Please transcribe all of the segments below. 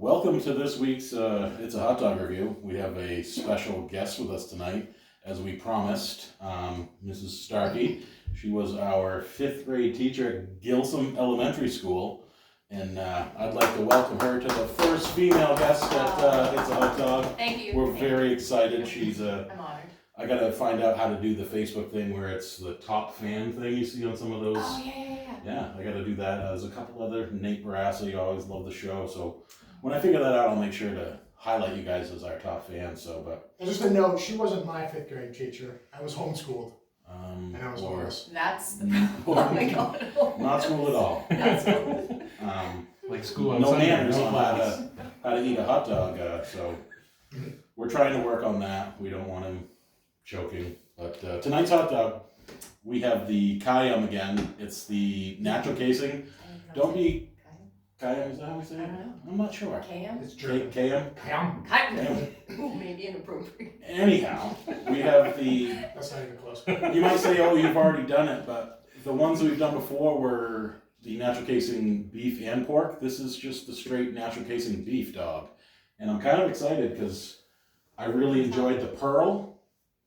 Welcome to this week's It's a Hot Dog Review. We have a special guest with us tonight, as we promised, Mrs. Starkey. She was our 5th grade teacher at Gilsum Elementary School, and I'd like to welcome her to the first female guest at It's a Hot Dog. Thank you. We're very excited. She's I'm honored. I gotta find out how to do the Facebook thing where it's the top fan thing you see on some of those. Oh, yeah. Yeah, I gotta do that. There's a couple other, Nate Barassi, always love the show, so when I figure that out, I'll make sure to highlight you guys as our top fans. So, but And just a note, she wasn't my 5th grade teacher. I was homeschooled, and I was homeless. That's the oh my god. Not school at all. Not school. Like school on No Sunday, manners no on class. how to eat a hot dog. So we're trying to work on that. We don't want him choking. But tonight's hot dog, we have the Kayem again. It's the natural casing. Don't be Kayem, is that how we say it? I don't know. I'm not sure. Kayem? It's German. Kayem? Kayem. Kayem. Ooh, maybe inappropriate. Anyhow, we have the, That's not even close. you might say, oh, you've already done it, but the ones that we've done before were the natural casing beef and pork. This is just the straight natural casing beef dog. And I'm kind of excited because I really enjoyed the Pearl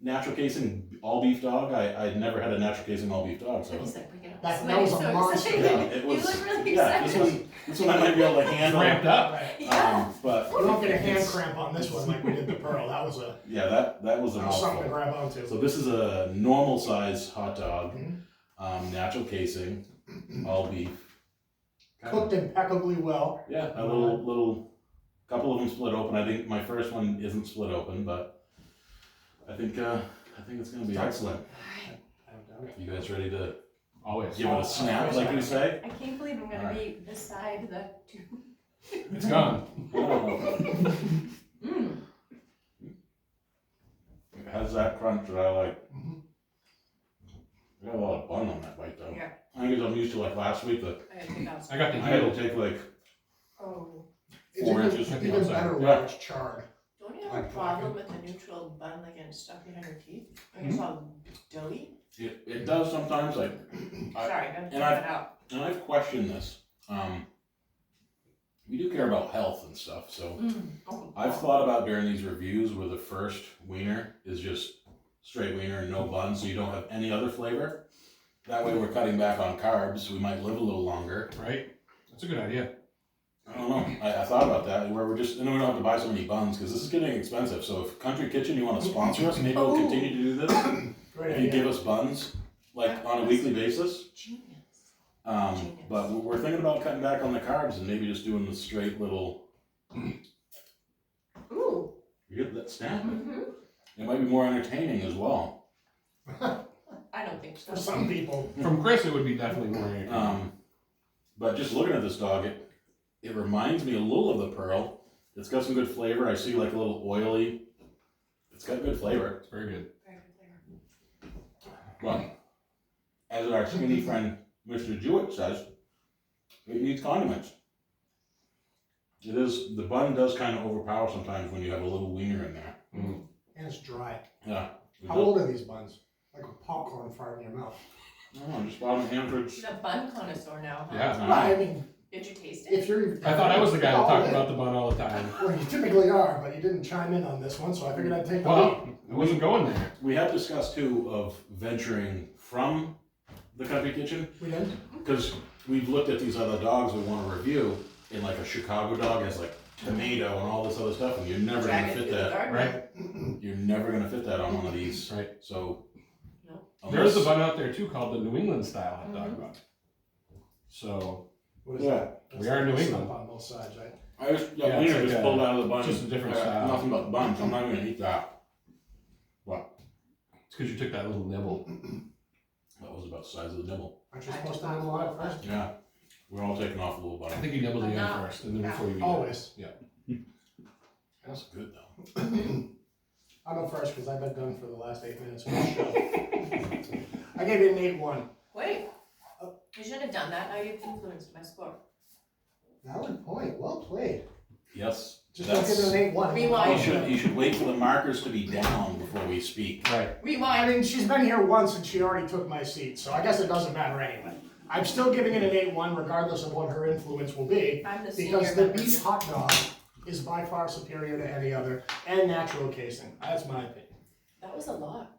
natural casing all beef dog. I'd never had a natural casing all beef dog, so. He's like freaking out. That was a So monster. excited. Yeah, it was, You look really yeah, excited. this one I might be able to handle. Ramped up. Right. Yeah. But You don't get a hand it's- cramp on this one like we did the Pearl. That was Yeah, that was a something to mouthful. grab onto. So this is a normal size hot dog, Mhm. natural casing, all beef. Cooked impeccably well. Yeah, a little, couple of them split open. I think my first one isn't split open, but I think it's gonna be excellent. You guys ready to Always. give it a snap, like you say? I can't believe I'm gonna be beside the two. It's gone. Mmm. It has that crunch that I like. Mhm. Got a lot of bun on that bite though. Yeah. I think I'm used to like last week that I gotta take out. I got the I had heel. to take like Oh. It's 4 even, inches. even better when Yeah. it's charred. Don't you have a problem with the neutral bun like getting stuck behind your teeth? Like it's all doughy? it does sometimes. Like, Sorry, I gotta and check I've- it out. and I've questioned this. We do care about health and stuff, so Oh. I've thought about during these reviews where the first wiener is just straight wiener and no bun, so you don't have any other flavor. That way we're cutting back on carbs. We might live a little longer. Right? That's a good idea. I don't know. I thought about that, where we're just, and then we don't have to buy so many buns, because this is getting expensive. So if Country Kitchen, you want to sponsor us, maybe we'll continue to do this. Great If you idea. give us buns, like on a weekly basis. Genius. But we're thinking about cutting back on the carbs and maybe just doing the straight little, Ooh. you get that snap? Mm-hmm. It might be more entertaining as well. I don't think so. For some people. From Chris, it would be definitely more entertaining. But just looking at this dog, it reminds me a little of the Pearl. It's got some good flavor. I see like a little oily. It's got good flavor. It's very good. Very good flavor. But as our skinny friend Mr. Jewett says, it needs condiments. It is, the bun does kind of overpower sometimes when you have a little wiener in there. Mm. And it's dry. Yeah. It How does- old are these buns? Like a popcorn fart in your mouth. I don't know, just bought them at Hanford's. She's a bun connoisseur now, huh? Yeah. Well, I mean, Did you taste it? if you're... I thought I was the guy that Oh, talked about the bun all the time. Well, you typically are, but you didn't chime in on this one, so I figured I'd take the lead. Well, I wasn't going there. We have discussed too of venturing from the Country Kitchen, We did? because we've looked at these other dogs we want to review, and like a Chicago dog has like tomato and all this other stuff, and you're never Drag gonna it fit through the that. garden. Right? You're never gonna fit that on one of these. Right. So. No. There is a unless- bun out there too called the New England style hot dog bun. So, What is Yeah. that? We are New That's England. on both sides, right? I just, Yeah, yeah, it's wiener like just a- pulled out of the bun. just a different I got style. Nothing but bun, so I'm not gonna eat that. it's because you took that little nibble. That was about the size of the nibble. Aren't you supposed to nibble on it first? Yeah. We're all taking off a little bun. I think you nibble the I'm end not. first, and then Yeah. before you eat it. Always. That's good though. I'll go first because I've been done for the last 8 minutes of the show. I gave it an 8-1. Wait. You should have done that. Now you've influenced my score. Valid point. Well played. Yes. Just don't give it an 8-1. Rewind. You should wait for the markers to be down before we speak. Right. I Rewind. mean, she's been here once and she already took my seat, so I guess it doesn't matter anyway. I'm still giving it an 8-1 regardless of what her influence will be, I'm the because senior the member. beef hot dog is by far superior to any other, and natural casing. That's my opinion. That was a lot.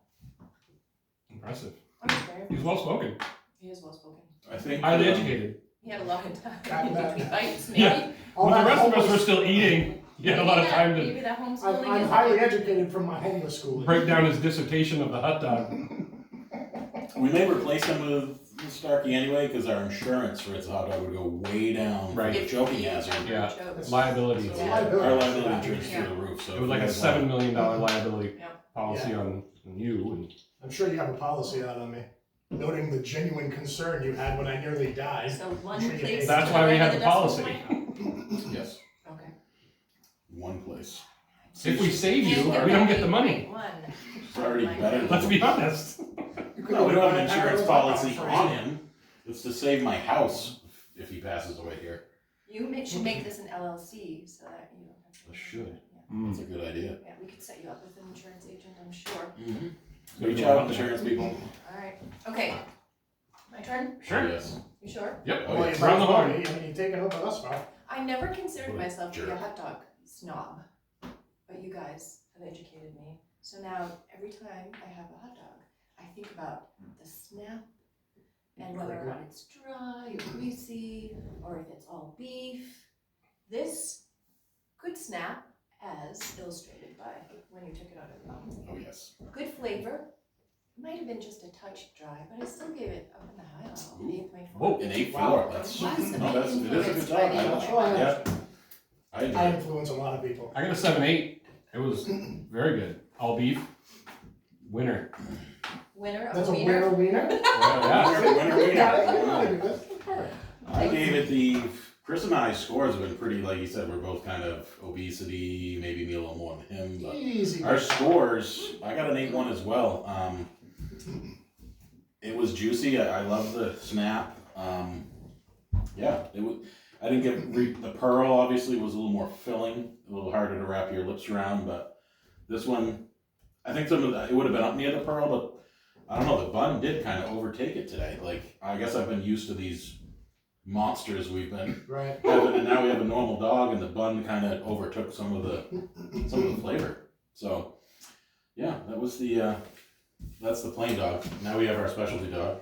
Impressive. I'm sorry. He's well spoken. He is well spoken. I think Highly educated. He had a lot of time That- between bites, maybe. Yeah. All When the that rest of us homeless- were still eating, he had a lot of time to Maybe that homeschooling I'm is highly like- educated from my homeless schooling. break down his dissertation of the hot dog. we may replace him with Starkey anyway, because our insurance for its hot dog would go way down Right. for the choking hazard. Yeah. Chokes. Liability. It's Yeah. liability. Our liability insurance is Yeah. through the roof, so. It was like a $7 million liability Yeah. policy on you. And I'm sure you have a policy out on me, noting the genuine concern you had when I nearly died. So one Sure you place. hate That's to why we get had rid the of policy. decimal Yes, point? Okay. one place. If we save you, Can't we don't that get the money. 8.1. It's already better. Let's be honest. You could No, we don't have buy an a insurance pack of policy hot dogs on for him. It's to save my house if he passes away here. Should make this an LLC so that you don't have to. I should. Yeah. That's a good idea. Yeah, we could set you up with an insurance agent, I'm sure. Reach out, insurance people. Alright, okay. My turn? Sure. Yes. You sure? Yep. Oh, Well, yeah. you Round the might as well horn. be. I mean, you've taken over thus far. I never considered What a myself to be a jerk. hot dog snob, but you guys have educated me. So now, every time I have a hot dog, I think about the snap and whether or not it's dry or greasy, or if it's all beef. This could snap, as illustrated by when you took it out of the oven. Oh, yes. Good flavor. Might have been just a touch dry, but I still gave it up in the high level, Ooh. 8.4. Whoa, an 8.4. Wow. That's, Lots of no, that's, it is a good influence dog. by I the don't- That's why Yeah. I I enjoy it. influence a lot of people. I got a 7.8. It was very good. All beef. Winner. Winner of That's a a wiener. winner. Yeah. Winner, You got it. You winner. got it. That's perfect. I gave it the, Chris and I's scores have been pretty, like you said, we're both kind of obesity, maybe me a little more than him, but Easy. our scores, I got an 8.1 as well. It was juicy. I love the snap. Yeah, it was. I didn't get the pearl. Obviously, was a little more filling, a little harder to wrap your lips around. But this one, I think some of it would have been up near the pearl, but I don't know. The bun did kind of overtake it today. Like I guess I've been used to these monsters we've been Right. having, and now we have a normal dog, and the bun kind of overtook some of the flavor. So, yeah, that was the. That's the plain dog. Now we have our specialty dog.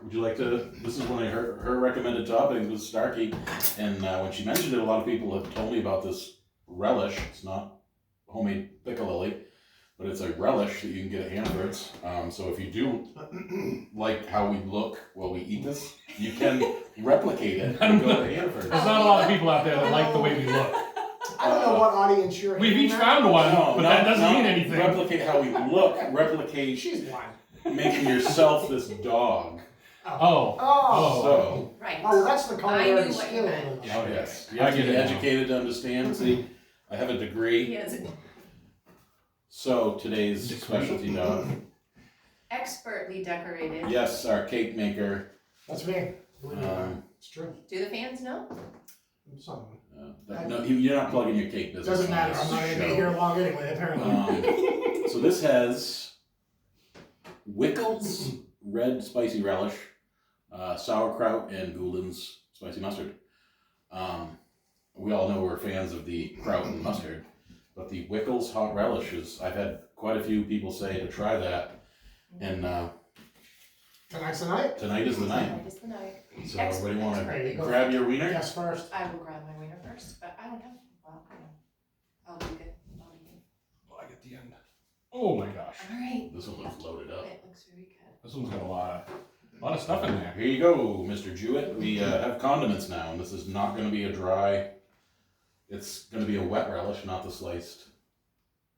Would you like to? This is one of her recommended toppings was Starkey, and when she mentioned it, a lot of people have told me about this relish. It's not homemade piccalilli, but it's a relish that you can get at Hannaford's. So if you do like how we look while we eat this, you can replicate it and go to Hannaford's. There's not a lot of people out there that like the way we look. I don't know what audience you're We've hitting each at. found one, No, but no, that doesn't no. mean anything. Replicate how we look. Replicate She's blind. making yourself this dog. Oh. Oh. So. Right. Oh, that's the I knew culinary what you skill. meant. of it. Oh yes, you I have to get be it now. educated to understand. See, I have a He degree. is an So today's Degree. specialty dog. expertly decorated. Yes, our cake maker. That's me. Believe it or not. It's true. Do the fans know? Some. No, you're not plugging your cake business. Doesn't on matter. this I'm not going to be show. here long anyway, apparently. So this has Wickles red spicy relish, sauerkraut, and Goulin's spicy mustard. We all know we're fans of the kraut and mustard, but the Wickles hot relish is. I've had quite a few people say to try that, and Tonight's the night. tonight is the night. Tonight is the night. So everybody want There to you go. grab your wiener? Yes, first. I will grab my wiener first, but I don't have. Well, you know, I'll be good. I'll be good. Oh, I get the end. Oh my gosh. All right. This one looks loaded up. It looks very good. This one's got a lot of stuff in there. Here you go, Mr. Jewett. We have condiments now, and this is not going to be a dry. It's going to be a wet relish, not the sliced.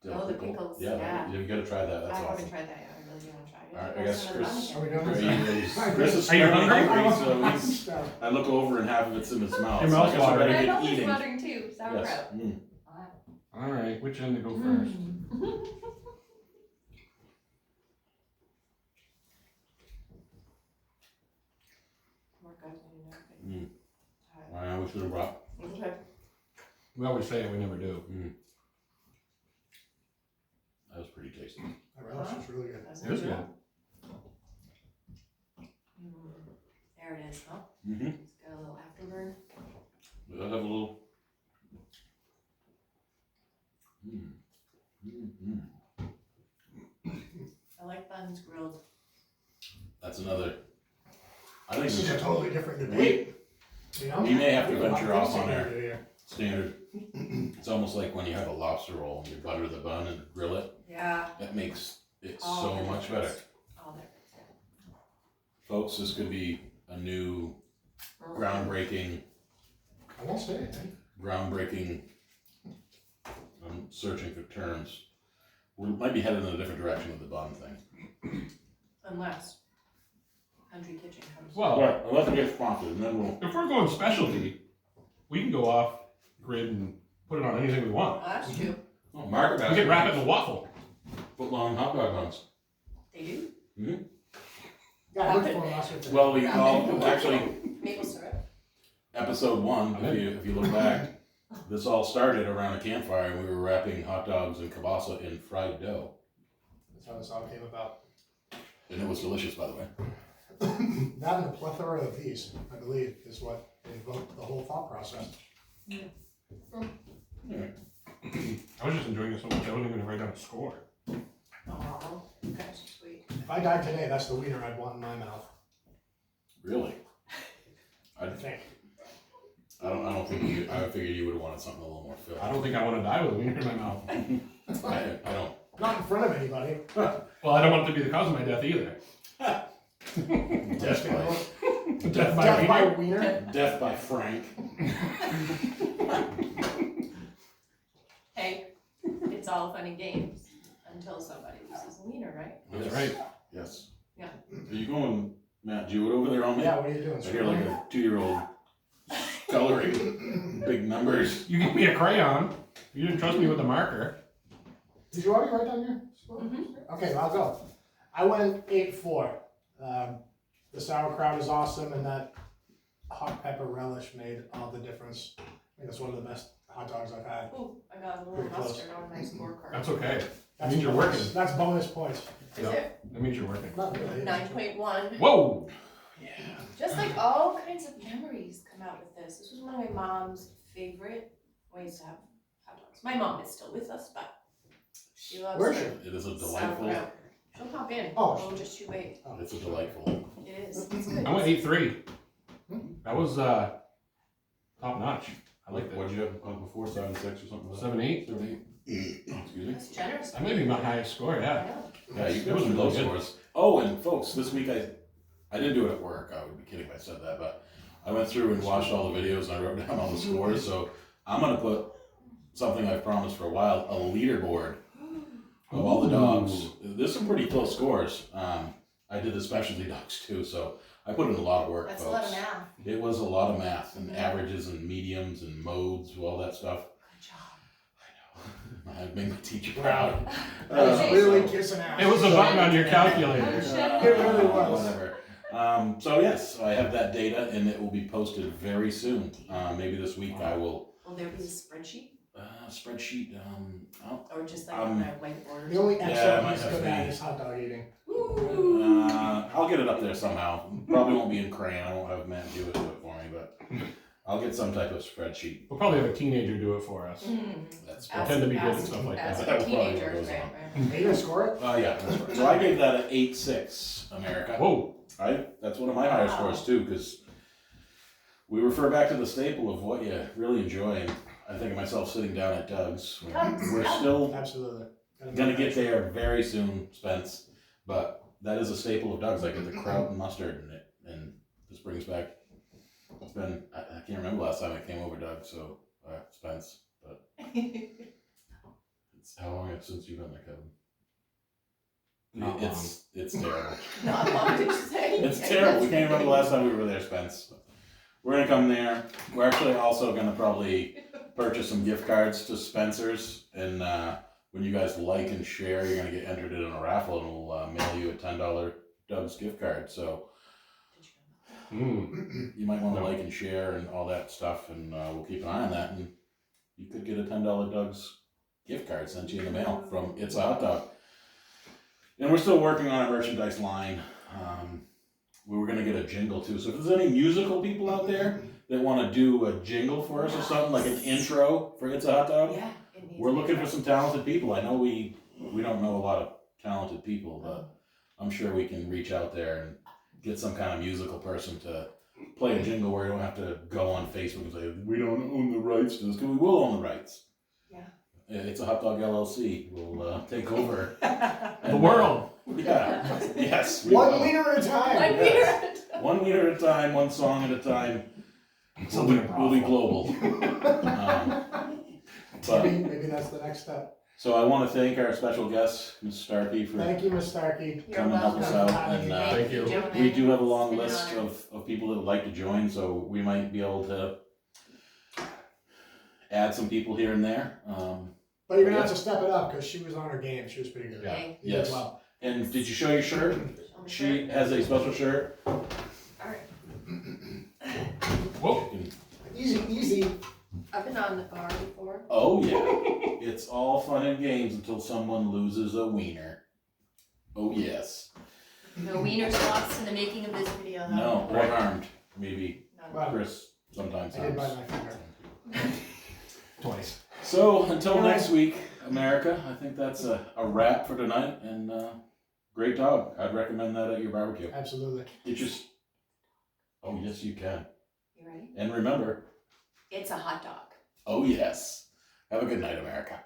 dill Oh, the pickle. pickles, Yeah, yeah. you've got to try that. That's I awesome. haven't tried that yet. I really do want to try it. All right, I Let's guess go to the Chris- bun Are we again. done Are with you- this? Chris is Are you screaming hungry? hungry, so I look over and half of it's in his mouth. Your so mouth's I guess I better watering. My get mouth is eating. watering too. Sauerkraut. Yes. Mm. All right, which end to go first? More guys need to know. Mm. All right. We should have brought. Okay. We always say it, we never do. That was pretty tasty. That relish is really good. That's It was good. good. There it is, huh? Mm-hmm. It's got a little afterburn. Does that have a little I like buns grilled. That's another. I think This is a totally different debate. You know? we may have to We have a lot venture of off things on to our do here. standard. It's almost like when you have a lobster roll and you butter the bun and grill it. Yeah. That makes it All so the much difference. better. All different. Folks, this could be a new groundbreaking. I won't say anything. I'm searching for terms. We might be headed in a different direction with the bun thing. Unless Country Kitchen comes. Well, Right, unless we get sponsored, and then we'll. if we're going specialty, we can go off grid and put it on anything we want. Oh, that's true. Oh, Market We can wrap it in a waffle. foot long hot dog buns. They do. Yeah, I looked for mustard. Well, we all actually Maple syrup. episode 1. If you look back, this all started around a campfire, and we were wrapping hot dogs and kielbasa in fried dough, That's how this all came about. and it was delicious, by the way. That and a plethora of these, I believe, is what invoked the whole thought process. I was just enjoying it so much I wasn't even gonna write down a score. Oh, that's sweet. If I died today, that's the wiener I'd want in my mouth. Really? I think. I don't think you. I figured you would have wanted something a little more filled. I don't think I want to die with a wiener in my mouth. I don't. Not in front of anybody. Well, I don't want it to be the cause of my death either. Death by, Death by Death by wiener? wiener. death by Frank. Hey, it's all fun and games until somebody loses a wiener, right? That's Yes. right. Yes. Yeah. Are you going Matt Jewett over there on me? Yeah, what are you doing? I hear like a 2-year-old coloring big numbers. You gave me a crayon. You didn't trust me with the marker. Did you already write down your score? Okay, I'll go. I went 8-4. The sauerkraut is awesome, and that hot pepper relish made all the difference. I think that's one of the best hot dogs I've had. Ooh, I got a little Pretty close. mustard on my scorecard. That's okay. That's means you're bonus. working. That's bonus points. Is Yeah. it That means you're working. Not really. 9.1? Whoa! Just like all kinds of memories come out with this. This was one of my mom's favorite ways to have hot dogs. My mom is still with us, but she loves Where is her she? It is a delightful. sauerkraut. She'll pop in. Oh, Oh, just you wait. It's a delightful. It is. It's good. I went 8-3. That was top notch. I like that. What'd you have before? 7-6 or something? like that? 7-8. 7-8. Excuse me. That's generous. That may be my highest score, I yeah. know. Yeah, you It got was some really low good. scores. Oh, and folks, this week I didn't do it at work. I would be kidding if I said that, but I went through and watched all the videos and I wrote down all the scores. So I'm gonna put something I've promised for a while: a leaderboard of all the dogs. There's some pretty close scores. I did the specialty dogs too, so I put in a lot of work, That's folks. a lot of math. It was a lot of math and averages and mediums and modes, all that stuff. Good job. I made my teacher proud. That was Okay. really kissing ass. It was a button on your calculator. It really was. Whatever. So yes, I have that data and it will be posted very soon. Maybe this week I will. Will there be a spreadsheet? Spreadsheet. Or just like on a whiteboard? The only Yeah, extra I might he's have good to at be- is hot dog eating. Ooh. I'll get it up there somehow. Probably won't be in crayon. I won't have Matt do it for me, but I'll get some type of spreadsheet. We'll probably have a teenager do it for us. That's I tend to be good at stuff like As that. a That probably teenager, goes right, on. right. Are you gonna score it? yeah, that's right. So I gave that an 8.6, America. Whoa! That's one of my higher Wow. scores too, because we refer back to the staple of what you really enjoy. And I think of myself sitting down at Doug's. Doug's, We're yeah. still Absolutely. gonna get there very soon, Spence. But that is a staple of Doug's. I get the kraut and mustard in it, and this brings back. It's been I can't remember last time I came over, Doug. So Spence, but it's how long since you've been there, Kevin? Not It's terrible. Not long, did you say? It's terrible. We can't remember the last time we were there, Spence. We're gonna come there. We're actually also gonna probably purchase some gift cards to Spencer's, and when you guys like and share, you're gonna get entered in a raffle, and we'll mail you a $10 Doug's gift card. So you might want to like and share and all that stuff, and we'll keep an eye on that, and you could get a $10 Doug's gift card sent to you in the mail from It's a Hot Dog. And we're still working on our merchandise line. We were gonna get a jingle too. So if there's any musical people out there that want to do a jingle for us or something, like an intro for It's a Hot Dog, Yeah. It needs we're to be looking for done. some talented people. I know we we don't know a lot of talented people, but I'm sure we can reach out there and get some kind of musical person to play a jingle where you don't have to go on Facebook and say, we don't own the rights to this, because we will own the rights. Yeah. It's a Hot Dog LLC. We'll take over. The world. Yeah. Yes. we One will. meter at a time. One Yes. meter at a time. 1 meter at a time, one song at a time. We'll be global. But, Maybe that's the next step. so I want to thank our special guest, Ms. Starkey, for Thank you, Miss Starkey. You're coming and helping us out. welcome. And Thank you. gentlemen. we do have a It's long been an list honor. of people that would like to join, so we might be able to add some people here and there. But you're gonna have to step it up because she was on her game. She was pretty good. Okay. You did Yes. well. And did you show your shirt? On the She shirt. has a special shirt. All right. Whoa. Easy. I've been on the bar before. Oh yeah. It's all fun and games until someone loses a wiener. Oh yes. No wieners lost in the making of this video. though. No, or harmed. Maybe None. Well, Chris sometimes I did bite harms. my finger. Twice. So until Anyway. next week, America, I think that's a wrap for tonight. And great dog. I'd recommend that at your barbecue. Absolutely. It just. Oh yes, you can. You ready? And remember. It's a hot dog. Oh yes. Have a good night, America.